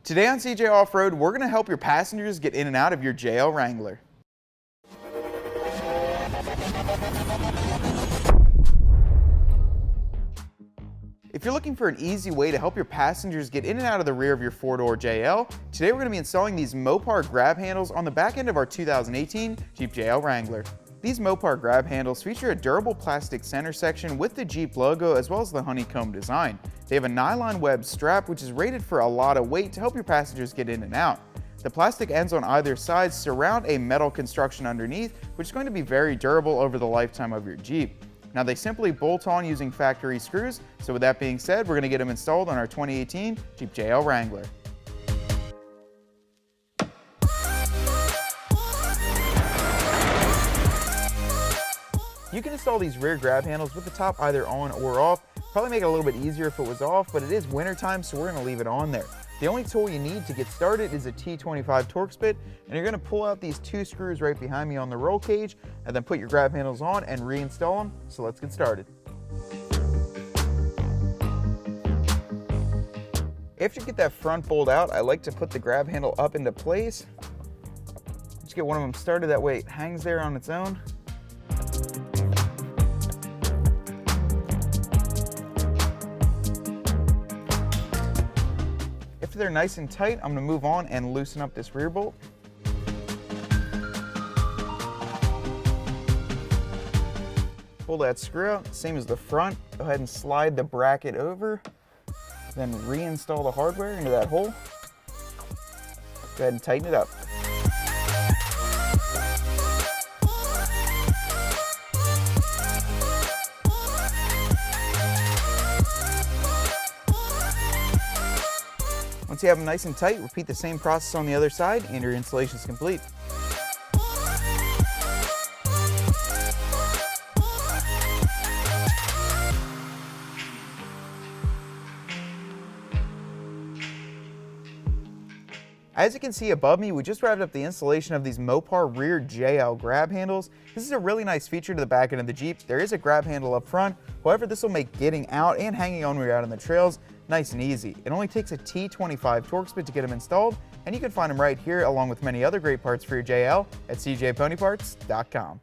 Today on CJ Off-Road, we're going to help your passengers get in and out of your JL Wrangler. If you're looking for an easy way to help your passengers get in and out of the rear of your four-door JL, today we're going to be installing these Mopar grab handles on the back end of our 2018 Jeep JL Wrangler. These Mopar grab handles feature a durable plastic center section with the Jeep logo as well as the honeycomb design. They have a nylon web strap which is rated for a lot of weight to help your passengers get in and out. The plastic ends on either side surround a metal construction underneath, which is going to be very durable over the lifetime of your Jeep. Now they simply bolt on using factory screws, so with that being said, we're going to get them installed on our 2018 Jeep JL Wrangler. You can install these rear grab handles with the top either on or off. Probably make it a little bit easier if it was off, but it is wintertime, so we're going to leave it on there. The only tool you need to get started is a T25 Torx bit, and you're going to pull out these two screws right behind me on the roll cage, and then put your grab handles on and reinstall them. So let's get started. After you get that front bolt out, I like to put the grab handle up into place. Just get one of them started, that way it hangs there on its own. After they're nice and tight, I'm going to move on and loosen up this rear bolt. Pull that screw out, same as the front. Go ahead and slide the bracket over, then reinstall the hardware into that hole. Go ahead and tighten it up. Once you have them nice and tight, repeat the same process on the other side and your installation is complete. As you can see above me, we just wrapped up the installation of these Mopar rear JL grab handles. This is a really nice feature to the back end of the Jeep. There is a grab handle up front. However, this will make getting out and hanging on when you're out on the trails nice and easy. It only takes a T25 Torx bit to get them installed, and you can find them right here along with many other great parts for your JL at cjponyparts.com.